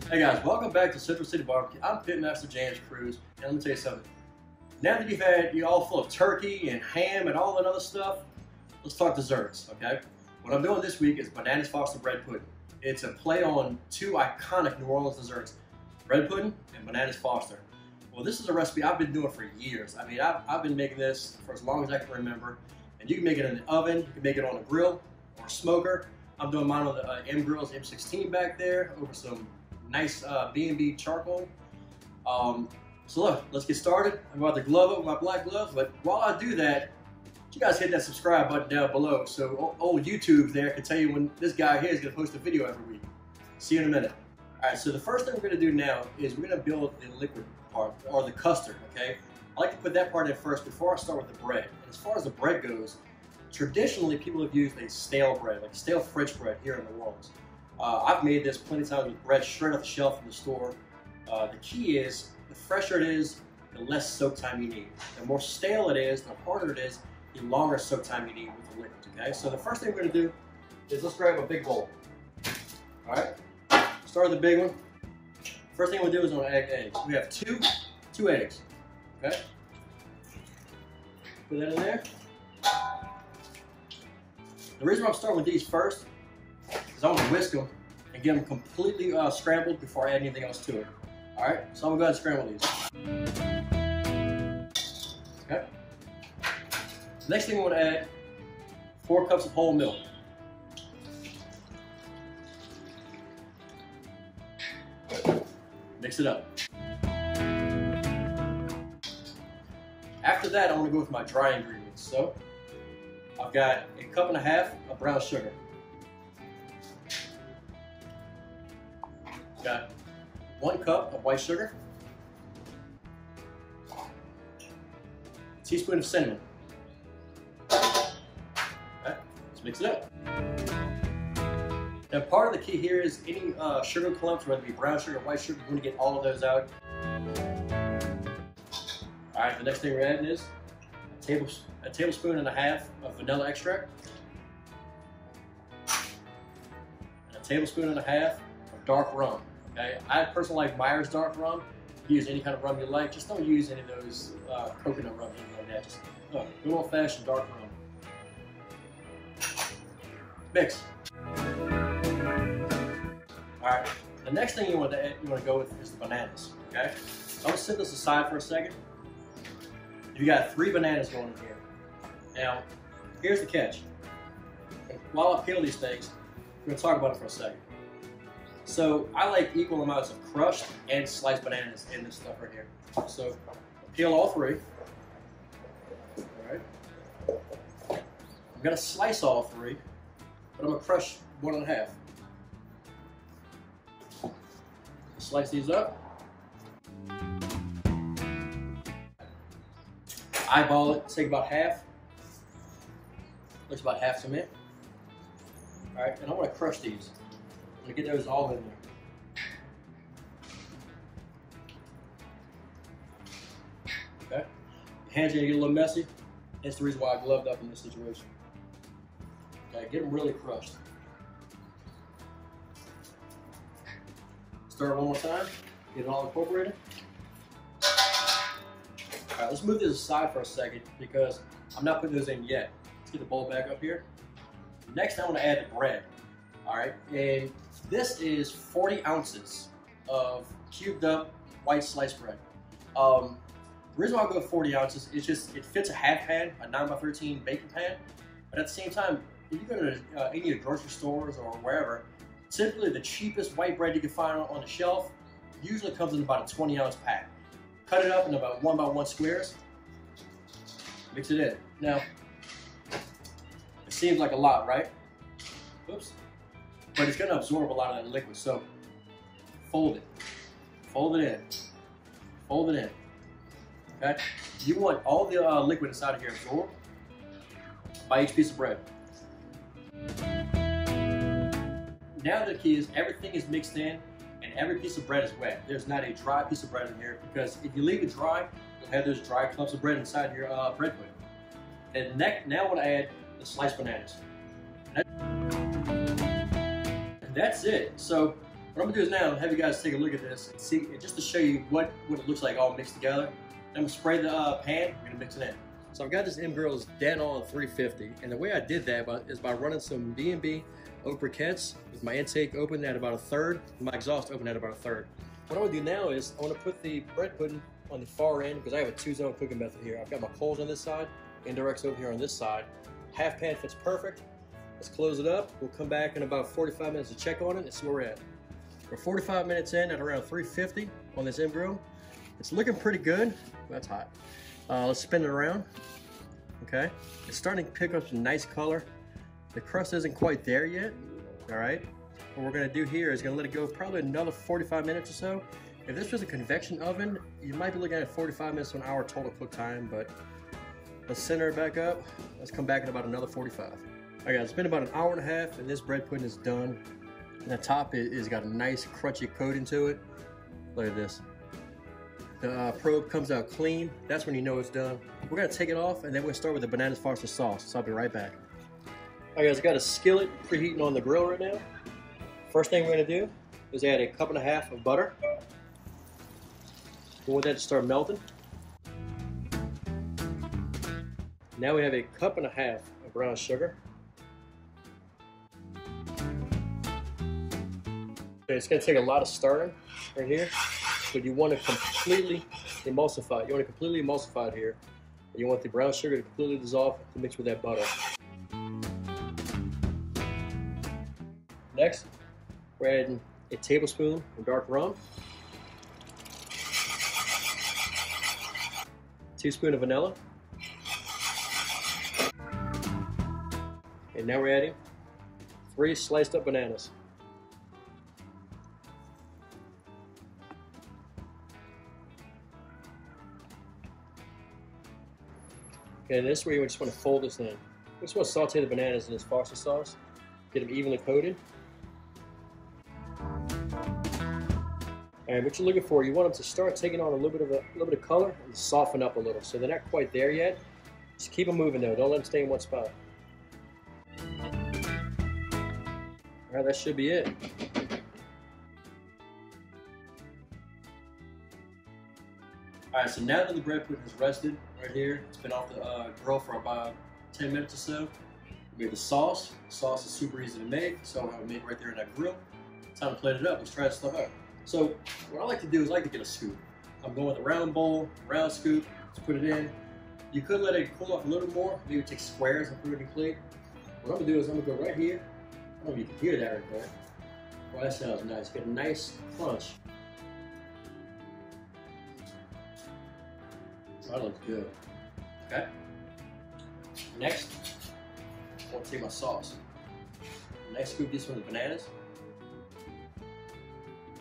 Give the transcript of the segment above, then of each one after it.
Hey guys, welcome back to Central City Barbecue. I'm Pitmaster James Cruz, and let me tell you something. Now that you're all full of turkey and ham and all that other stuff, let's talk desserts, okay? What I'm doing this week is Bananas Foster bread pudding. It's a play on two iconic New Orleans desserts, bread pudding and Bananas Foster. Well, this is a recipe I've been doing for years. I mean, I've been making this for as long as I can remember. And you can make it in the oven, you can make it on a grill or a smoker. I'm doing mine on the M Grills M16 back there over some nice B&B charcoal. So look, let's get started. I'm about to glove up with my black gloves, but while I do that, you guys hit that subscribe button down below so old YouTube there can tell you when this guy here is going to post a video every week. See you in a minute. Alright, so the first thing we're going to do now is we're going to build the liquid part, or the custard, okay? I like to put that part in first before I start with the bread. And as far as the bread goes, traditionally people have used a stale bread, like stale French bread here in New Orleans. I've made this plenty of times with bread straight off the shelf from the store. The key is, the fresher it is, the less soak time you need. The more stale it is, the harder it is, the longer soak time you need with the liquids, okay? So the first thing we're gonna do is let's grab a big bowl. All right, start with the big one. First thing we'll do is we'll add eggs. We have two eggs, okay? Put that in there. The reason I'm starting with these first is I want to whisk them and get them completely scrambled before I add anything else to it. All right, so I'm gonna go ahead and scramble these. Okay. Next thing we want to add 4 cups of whole milk. Mix it up. After that, I want to go with my dry ingredients. So I've got a 1.5 cups of brown sugar. Got 1 cup of white sugar, a teaspoon of cinnamon. Okay, let's mix it up. Now part of the key here is any sugar clumps, whether it be brown sugar or white sugar, you want to get all of those out. Alright, the next thing we're adding is a tablespoon and a half of vanilla extract, and a tablespoon and a half of dark rum. Okay, I personally like Myers dark rum. Use any kind of rum you like. Just don't use any of those coconut rum, anything like that. Just good old-fashioned dark rum. Mix. All right. The next thing you want to go with is the bananas. Okay. So I'm gonna set this aside for a second. You got 3 bananas going in here. Now, here's the catch. While I peel these things, we're gonna talk about it for a second. So I like equal amounts of crushed and sliced bananas in this stuff right here. So peel all 3. All right. I'm gonna slice all 3, but I'm gonna crush 1.5. Slice these up. Eyeball it. Take about half. Looks about half to me. All right, and I want to crush these. I'm gonna get those all in there. Okay. Your hands are gonna get a little messy. That's the reason why I gloved up in this situation. Okay, get them really crushed. Stir it one more time. Get it all incorporated. All right, let's move this aside for a second because I'm not putting those in yet. Let's get the bowl back up here. Next, I want to add the bread. All right, and this is 40 ounces of cubed up white sliced bread. The reason why I go with 40 ounces is just it fits a half pan, a 9x13 baking pan. But at the same time, if you go to any of the grocery stores or wherever, typically the cheapest white bread you can find on the shelf usually comes in about a 20-ounce pack. Cut it up in about 1x1 squares. Mix it in. Now, it seems like a lot, right? Oops. But it's going to absorb a lot of that liquid, so fold it. Fold it in. Fold it in. Okay? You want all the liquid inside of here absorbed by each piece of bread. Now the key is everything is mixed in and every piece of bread is wet. There's not a dry piece of bread in here because if you leave it dry, you'll have those dry clumps of bread inside your bread pudding. And now I want to add the sliced bananas. And that's it. So What I'm gonna do is now have you guys take a look at this and see, just to show you what it looks like all mixed together. I'm gonna spray the pan, we're gonna mix it in. So I've got this M Grills dead on 350, and the way I did that is by running some B&B over briquettes with my intake open at about 1/3, and my exhaust open at about 1/3. What I'm gonna do now is I wanna put the bread pudding on the far end because I have a 2-zone cooking method here. I've got my coals on this side, indirects over here on this side. Half pan fits perfect. Let's close it up. We'll come back in about 45 minutes to check on it and see where we're at. We're 45 minutes in at around 350 on this M Grill. It's looking pretty good. That's hot. Let's spin it around. Okay, it's starting to pick up some nice color. The crust isn't quite there yet. All right, what we're gonna do here is gonna let it go probably another 45 minutes or so. If this was a convection oven, you might be looking at 45 minutes to an hour total cook time, but let's center it back up. Let's come back in about another 45. All right, it's been about an hour and a half and this bread pudding is done. And the top is got a nice crunchy coating to it. Look at this. The probe comes out clean. That's when you know it's done. We're gonna take it off and then we'll start with the bananas foster sauce. So I'll be right back. All right guys, I got a skillet preheating on the grill right now. First thing we're gonna do is add a 1.5 cups of butter. We want that to start melting. Now we have a 1.5 cups of brown sugar. Okay, it's going to take a lot of stirring right here, but you want to completely emulsify it. You want to completely emulsify it here. And you want the brown sugar to completely dissolve to mix with that butter. Next, we're adding a tablespoon of dark rum, 1 teaspoon of vanilla, and now we're adding 3 sliced up bananas. Okay, this is where you just want to fold this in. We just want to saute the bananas in this Foster sauce, get them evenly coated. And what you're looking for, you want them to start taking on a little bit of color and soften up a little. So they're not quite there yet. Just keep them moving though. Don't let them stay in one spot. All right, that should be it. All right, so now that the bread pudding has rested right here, it's been off the grill for about 10 minutes or so. We have the sauce. The sauce is super easy to make, so I made it right there in that grill. Time to plate it up. Let's try this stuff out. So what I like to do is I like to get a scoop. I'm going with a round bowl, round scoop. Let's put it in. You could let it cool off a little more. Maybe take squares and put it in your plate. What I'm gonna do is I'm gonna go right here. I don't know if you can hear that right there. Well, that sounds nice. Get a nice crunch. That looks good. Okay. Next, I want to take my sauce. Nice scoop this one with bananas.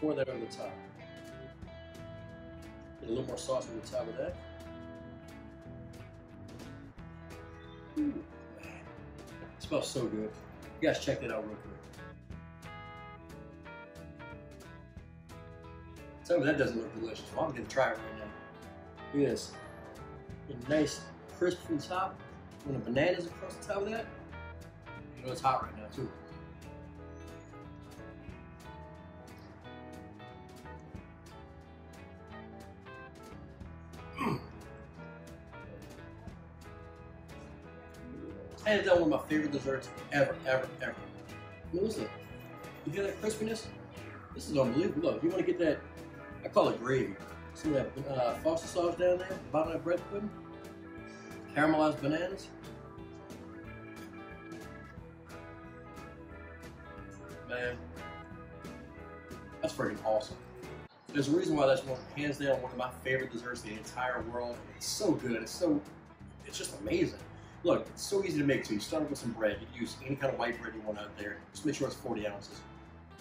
Pour that over the top. Get a little more sauce over the top of that. Ooh, man. It smells so good. You guys check that out real quick. Tell me that doesn't look delicious. Well, I'm gonna try it right now. Look at this. A nice crisp from the top. When the bananas across the top of that, you know it's hot right now too. Hands down one of my favorite desserts ever. I mean, listen, you hear that crispiness? This is unbelievable. Look, you want to get that, I call it gravy. Some of that Foster sauce down there, bottom of that bread pudding, caramelized bananas. Man, that's freaking awesome. There's a reason why that's hands down one of my favorite desserts in the entire world. It's so good. It's just amazing. Look, it's so easy to make too. You start with some bread. You can use any kind of white bread you want out there. Just make sure it's 40 ounces.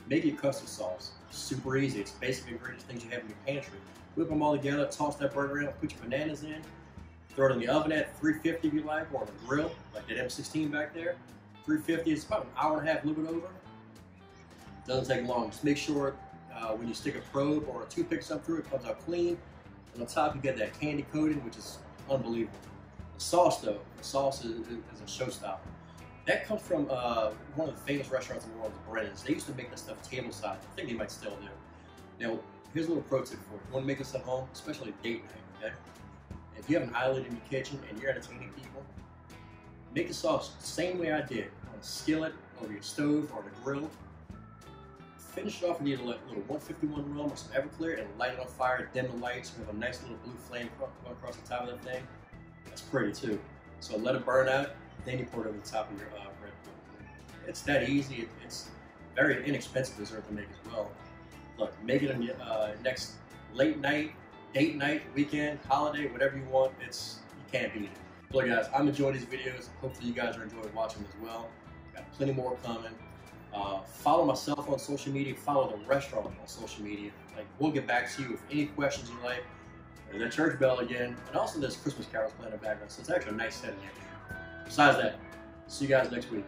Make your custard sauce. Super easy. It's basic ingredients, things you have in your pantry. Whip them all together, toss that burger in, put your bananas in, throw it in the oven at 350 if you like, or on a grill, like that M16 back there. 350, it's about an hour and a half, a little bit over. Doesn't take long. Just make sure when you stick a probe or a toothpick something through it, comes out clean. And on top you get that candy coating, which is unbelievable. The sauce though, the sauce is a showstopper. That comes from one of the famous restaurants in the world, Brennan's. They used to make this stuff tableside. I think they might still do. Now, here's a little pro tip for you. You want to make this at home, especially date night, okay? If you have an island in your kitchen and you're entertaining people, make the sauce the same way I did, on a skillet, over your stove, or on a grill. Finish it off with a little 151 rum or some Everclear and light it on fire, dim the lights, and have a nice little blue flame going across the top of that thing. That's pretty too. So let it burn out, then you pour it over the top of your bread. It's that easy. It's very inexpensive dessert to make as well. Look, make it on your next late night, date night, weekend, holiday, whatever you want. You can't beat it. Look guys, I'm enjoying these videos. Hopefully you guys are enjoying watching them as well. Got plenty more coming. Follow myself on social media. Follow the restaurant on social media. Like, we'll get back to you with any questions you like. There's that church bell again, and also there's Christmas carols playing in the background. So it's actually a nice setting here. Besides that, see you guys next week.